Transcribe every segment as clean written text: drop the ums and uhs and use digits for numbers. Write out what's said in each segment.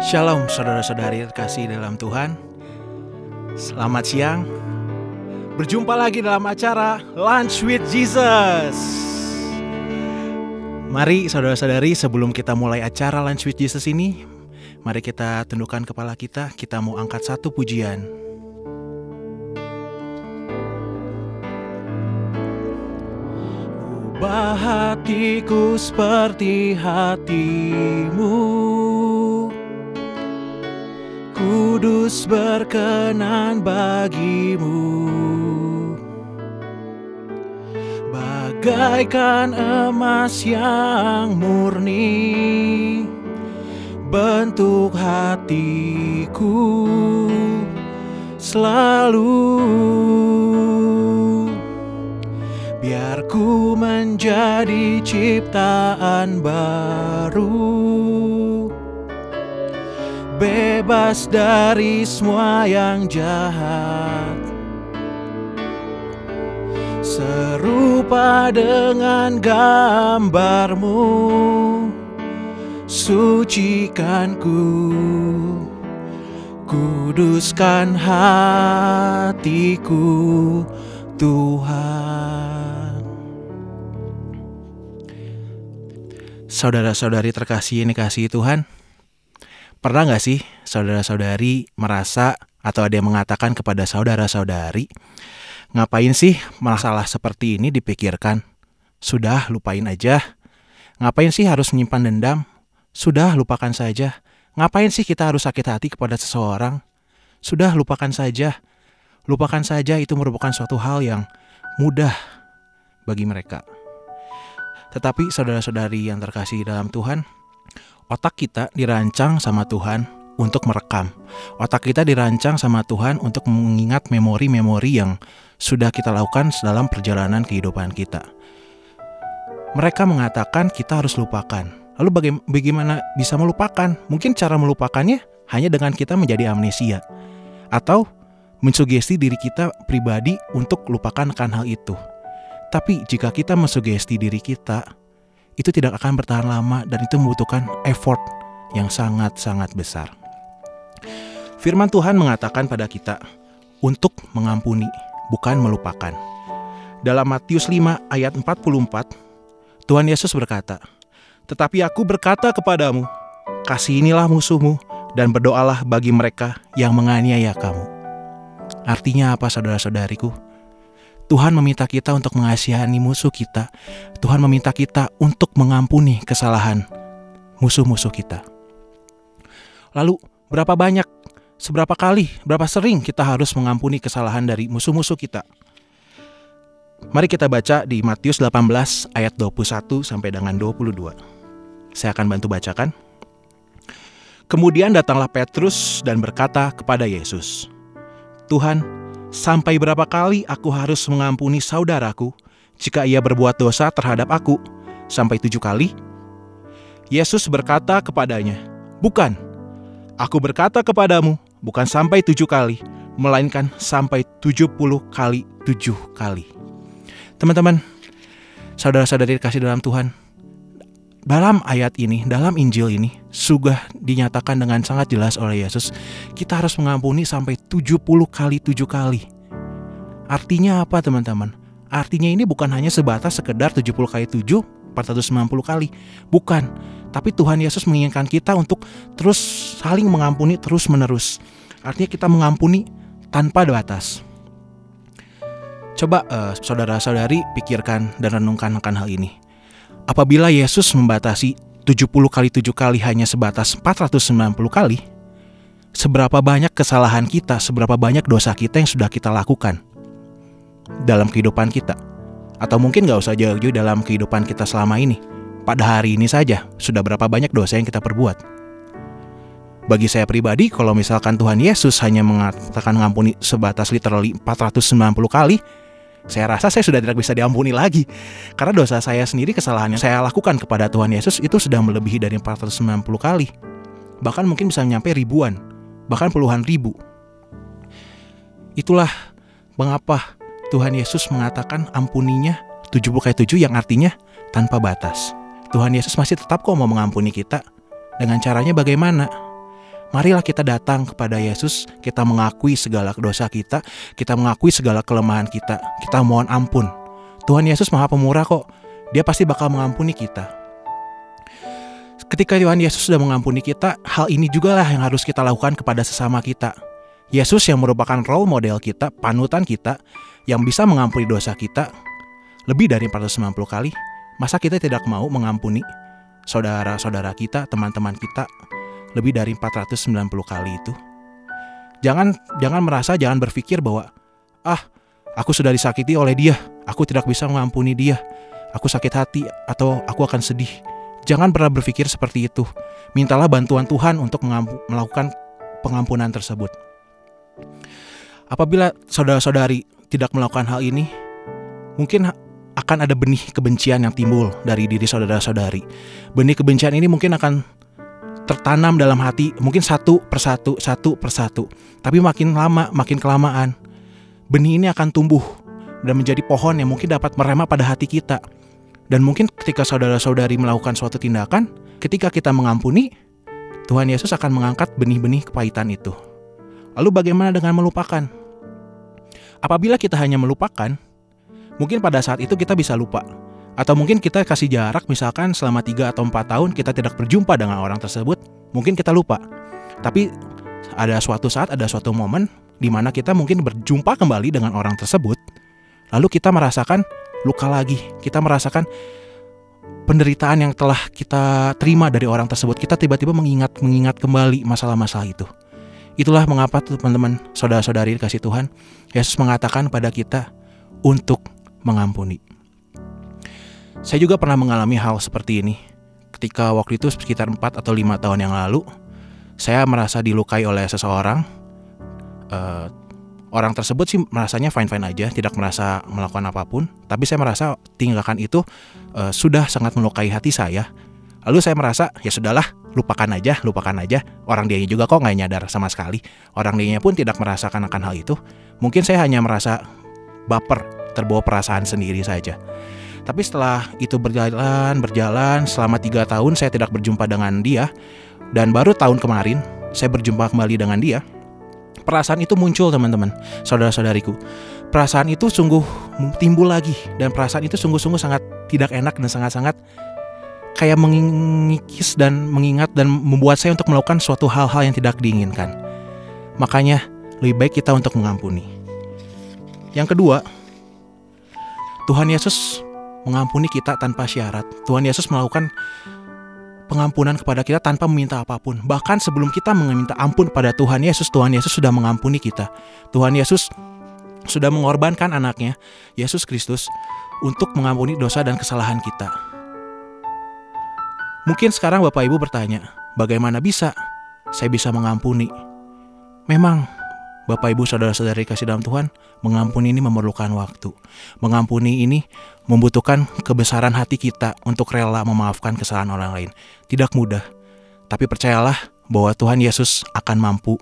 Shalom saudara-saudari terkasih dalam Tuhan. Selamat siang. Berjumpa lagi dalam acara Lunch with Jesus. Mari saudara-saudari, sebelum kita mulai acara Lunch with Jesus ini, mari kita tundukkan kepala kita. Kita mau angkat satu pujian. Ubah hatiku seperti hatimu, kudus berkenan bagimu, bagaikan emas yang murni, bentuk hatiku selalu. Biar ku menjadi ciptaan baru, bebas dari semua yang jahat, serupa dengan gambarmu. Sucikanku, kuduskan hatiku, Tuhan. Saudara-saudari terkasih yang dikasihi Tuhan, pernah gak sih saudara-saudari merasa atau ada yang mengatakan kepada saudara-saudari, ngapain sih masalah seperti ini dipikirkan? Sudah, lupain aja. Ngapain sih harus menyimpan dendam? Sudah, lupakan saja. Ngapain sih kita harus sakit hati kepada seseorang? Sudah, lupakan saja. Lupakan saja, itu merupakan suatu hal yang mudah bagi mereka. Tetapi saudara-saudari yang terkasih dalam Tuhan, otak kita dirancang sama Tuhan untuk merekam. Otak kita dirancang sama Tuhan untuk mengingat memori-memori yang sudah kita lakukan dalam perjalanan kehidupan kita. Mereka mengatakan kita harus lupakan. Lalu bagaimana bisa melupakan? Mungkin cara melupakannya hanya dengan kita menjadi amnesia, atau mensugesti diri kita pribadi untuk lupakan akan hal itu. Tapi jika kita mensugesti diri kita, itu tidak akan bertahan lama dan itu membutuhkan effort yang sangat-sangat besar. Firman Tuhan mengatakan pada kita untuk mengampuni, bukan melupakan. Dalam Matius 5 ayat 44, Tuhan Yesus berkata, "Tetapi aku berkata kepadamu, kasihinilah musuhmu dan berdoalah bagi mereka yang menganiaya kamu." Artinya apa saudara-saudariku? Tuhan meminta kita untuk mengasihani musuh kita. Tuhan meminta kita untuk mengampuni kesalahan musuh-musuh kita. Lalu seberapa kali, berapa sering kita harus mengampuni kesalahan dari musuh-musuh kita? Mari kita baca di Matius 18 ayat 21 sampai dengan 22. Saya akan bantu bacakan. Kemudian datanglah Petrus dan berkata kepada Yesus, "Tuhan, sampai berapa kali aku harus mengampuni saudaraku jika ia berbuat dosa terhadap aku? Sampai 7 kali?" Yesus berkata kepadanya, "Bukan, aku berkata kepadamu, bukan sampai 7 kali, melainkan sampai 70 kali 7 kali." Teman-teman, saudara-saudari kasih dalam Tuhan, dalam ayat ini, dalam Injil ini, sudah dinyatakan dengan sangat jelas oleh Yesus, kita harus mengampuni sampai 70 kali 7 kali. Artinya apa teman-teman? Artinya ini bukan hanya sebatas sekedar 70 kali 7, 490 kali. Bukan, tapi Tuhan Yesus menginginkan kita untuk terus saling mengampuni terus menerus. Artinya kita mengampuni tanpa batas. Coba saudara-saudari pikirkan dan renungkan akan hal ini. Apabila Yesus membatasi 70 kali 7 kali hanya sebatas 490 kali, seberapa banyak kesalahan kita, seberapa banyak dosa kita yang sudah kita lakukan dalam kehidupan kita? Atau mungkin gak usah jauh-jauh dalam kehidupan kita selama ini. Pada hari ini saja, sudah berapa banyak dosa yang kita perbuat? Bagi saya pribadi, kalau misalkan Tuhan Yesus hanya mengatakan mengampuni sebatas literally 490 kali, saya rasa saya sudah tidak bisa diampuni lagi. Karena dosa saya sendiri, kesalahan yang saya lakukan kepada Tuhan Yesus itu sudah melebihi dari 490 kali. Bahkan mungkin bisa sampai ribuan, bahkan puluhan ribu. Itulah mengapa Tuhan Yesus mengatakan ampuninya 70 kali 7, yang artinya tanpa batas. Tuhan Yesus masih tetap kok mau mengampuni kita. Dengan caranya bagaimana? Marilah kita datang kepada Yesus, kita mengakui segala dosa kita mengakui segala kelemahan kita mohon ampun. Tuhan Yesus Maha Pemurah kok, Dia pasti bakal mengampuni kita. Ketika Tuhan Yesus sudah mengampuni kita, hal ini juga lah yang harus kita lakukan kepada sesama kita. Yesus yang merupakan role model kita, panutan kita, yang bisa mengampuni dosa kita lebih dari 490 kali. Masa kita tidak mau mengampuni saudara-saudara kita, teman-teman kita lebih dari 490 kali itu? Jangan merasa, jangan berpikir bahwa aku sudah disakiti oleh dia, aku tidak bisa mengampuni dia, aku sakit hati atau aku akan sedih. Jangan pernah berpikir seperti itu. Mintalah bantuan Tuhan untuk melakukan pengampunan tersebut. Apabila saudara-saudari tidak melakukan hal ini, mungkin akan ada benih kebencian yang timbul dari diri saudara-saudari. Benih kebencian ini mungkin akan tertanam dalam hati, mungkin satu persatu. Tapi makin lama, makin kelamaan, benih ini akan tumbuh dan menjadi pohon yang mungkin dapat merema pada hati kita. Dan mungkin ketika saudara-saudari melakukan suatu tindakan, ketika kita mengampuni, Tuhan Yesus akan mengangkat benih-benih kepahitan itu. Lalu bagaimana dengan melupakan? Apabila kita hanya melupakan, mungkin pada saat itu kita bisa lupa. Atau mungkin kita kasih jarak, misalkan selama 3 atau 4 tahun kita tidak berjumpa dengan orang tersebut, mungkin kita lupa. Tapi ada suatu saat, ada suatu momen di mana kita mungkin berjumpa kembali dengan orang tersebut, lalu kita merasakan luka lagi, kita merasakan penderitaan yang telah kita terima dari orang tersebut. Kita tiba-tiba mengingat kembali masalah-masalah itu. Itulah mengapa teman-teman, saudara-saudari dikasih Tuhan, Yesus mengatakan pada kita untuk mengampuni. Saya juga pernah mengalami hal seperti ini. Ketika waktu itu sekitar 4 atau 5 tahun yang lalu, saya merasa dilukai oleh seseorang. Orang tersebut sih merasanya fine-fine aja, tidak merasa melakukan apapun. Tapi saya merasa tindakan itu sudah sangat melukai hati saya. Lalu saya merasa, ya sudahlah, lupakan aja. Orang dianya juga kok gak nyadar sama sekali. Orang dianya pun tidak merasakan akan hal itu. Mungkin saya hanya merasa baper, terbawa perasaan sendiri saja. Tapi setelah itu berjalan selama 3 tahun saya tidak berjumpa dengan dia. Dan baru tahun kemarin saya berjumpa kembali dengan dia. Perasaan itu muncul teman-teman, saudara-saudariku. Perasaan itu sungguh timbul lagi. Dan perasaan itu sungguh-sungguh sangat tidak enak dan sangat-sangat kayak mengikis dan mengingat dan membuat saya untuk melakukan suatu hal-hal yang tidak diinginkan. Makanya lebih baik kita untuk mengampuni. Yang kedua, Tuhan Yesus mengampuni kita tanpa syarat. Tuhan Yesus melakukan pengampunan kepada kita tanpa meminta apapun. Bahkan sebelum kita meminta ampun pada Tuhan Yesus sudah mengampuni kita. Tuhan Yesus sudah mengorbankan anaknya, Yesus Kristus, untuk mengampuni dosa dan kesalahan kita. Mungkin sekarang Bapak Ibu bertanya, bagaimana bisa saya bisa mengampuni? Memang Bapak Ibu saudara-saudari kasih dalam Tuhan, mengampuni ini memerlukan waktu. Mengampuni ini membutuhkan kebesaran hati kita untuk rela memaafkan kesalahan orang lain. Tidak mudah, tapi percayalah bahwa Tuhan Yesus akan mampu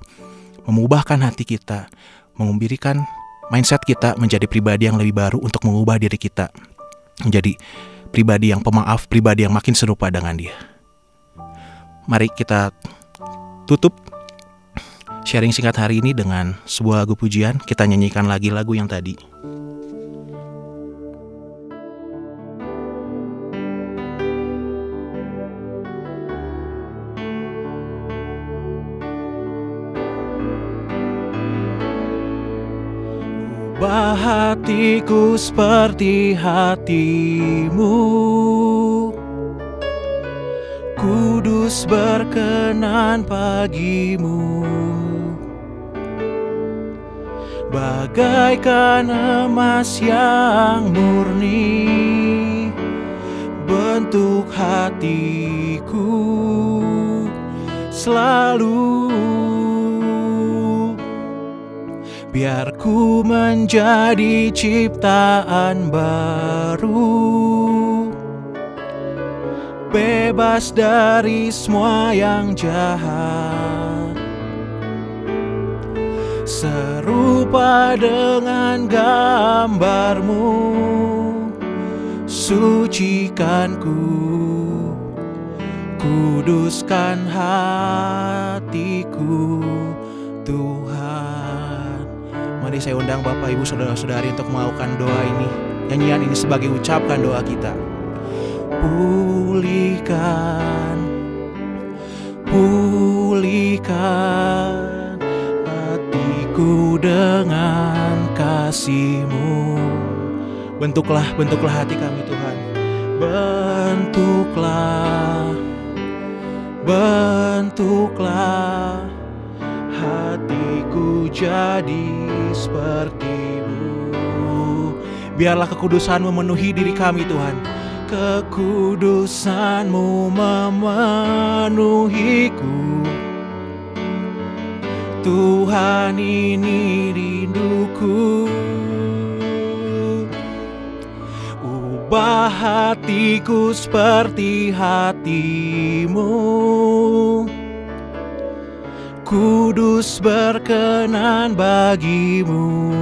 mengubahkan hati kita, memberikan mindset kita menjadi pribadi yang lebih baru untuk mengubah diri kita menjadi pribadi yang pemaaf, pribadi yang makin serupa dengan Dia. Mari kita tutup sharing singkat hari ini dengan sebuah lagu pujian. Kita nyanyikan lagi lagu yang tadi. Ubah hatiku seperti hatimu, kudus berkenan bagimu. Bagaikan emas yang murni, bentuk hatiku selalu. Biar ku menjadi ciptaan baru, bebas dari semua yang jahat, serupa dengan gambarmu. Sucikan ku kuduskan hatiku Tuhan. Mari saya undang Bapak Ibu Saudara-saudari untuk melakukan doa ini. Nyanyian ini sebagai ucapkan doa kita. Pulihkan hatiku dengan kasih-Mu. Bentuklah hati kami Tuhan. Bentuklah hatiku jadi seperti-Mu. Biarlah kekudusan-Mu memenuhi diri kami Tuhan. Kekudusan-Mu memenuhiku Tuhan, ini rinduku. Ubah hatiku seperti hati-Mu, kudus berkenan bagi-Mu.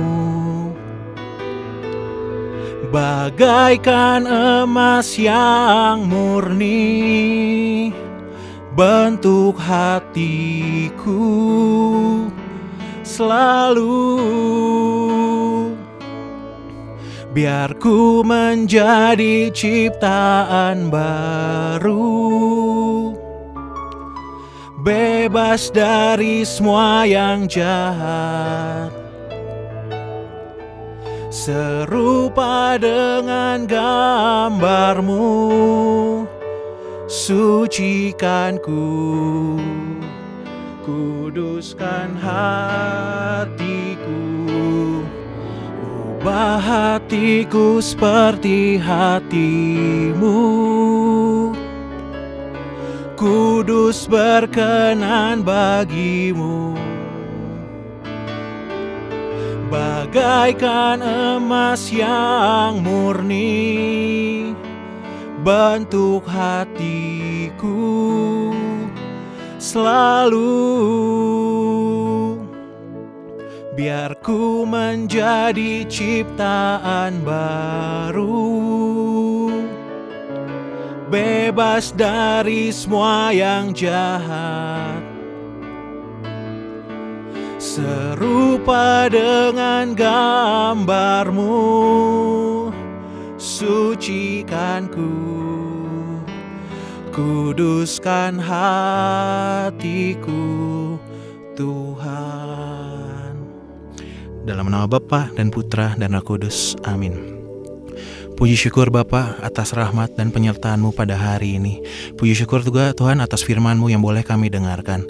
Bagaikan emas yang murni, bentuk hatiku selalu. Biar ku menjadi ciptaan baru, bebas dari semua yang jahat, serupa dengan gambar-Mu. Sucikan ku, kuduskan hatiku. Ubah hatiku seperti hati-Mu, kudus berkenan bagi-Mu. Bagaikan emas yang murni, bentuk hatiku selalu. Biar ku menjadi ciptaan baru, bebas dari semua yang jahat, serupa dengan gambar-Mu. Sucikan ku, kuduskan hatiku Tuhan. Dalam nama Bapa dan Putra dan Roh Kudus, amin. Puji syukur Bapa atas rahmat dan penyertaan-Mu pada hari ini. Puji syukur juga Tuhan atas firman-Mu yang boleh kami dengarkan.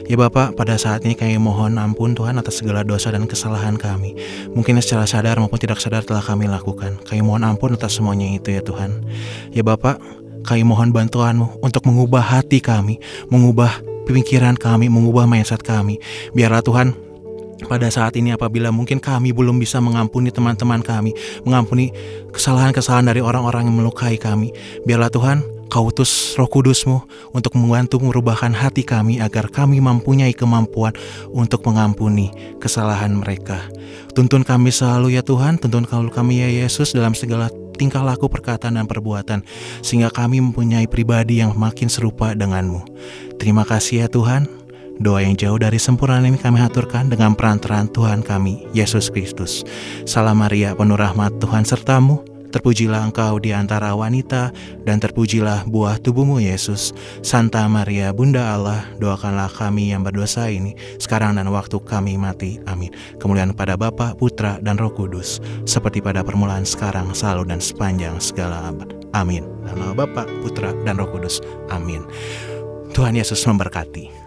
Ya Bapa, pada saat ini kami mohon ampun Tuhan atas segala dosa dan kesalahan kami. Mungkin secara sadar maupun tidak sadar telah kami lakukan. Kami mohon ampun atas semuanya itu ya Tuhan. Ya Bapa, kami mohon bantuan-Mu untuk mengubah hati kami, mengubah pemikiran kami, mengubah mindset kami. Biarlah Tuhan, pada saat ini apabila mungkin kami belum bisa mengampuni teman-teman kami, mengampuni kesalahan-kesalahan dari orang-orang yang melukai kami, biarlah Tuhan Kau utus Roh Kudus-Mu untuk membantu merubahkan hati kami agar kami mempunyai kemampuan untuk mengampuni kesalahan mereka. Tuntun kami selalu ya Tuhan, tuntun kami ya Yesus dalam segala tingkah laku, perkataan dan perbuatan, sehingga kami mempunyai pribadi yang makin serupa dengan-Mu. Terima kasih ya Tuhan. Doa yang jauh dari sempurna ini kami haturkan dengan perantaraan Tuhan kami, Yesus Kristus. Salam Maria, penuh rahmat Tuhan sertamu. Terpujilah engkau di antara wanita, dan terpujilah buah tubuhmu Yesus. Santa Maria, Bunda Allah, doakanlah kami yang berdosa ini, sekarang dan waktu kami mati. Amin. Kemuliaan pada Bapa, Putra, dan Roh Kudus, seperti pada permulaan, sekarang, selalu, dan sepanjang segala abad. Amin. Dalam nama Bapa, Putra, dan Roh Kudus. Amin. Tuhan Yesus memberkati.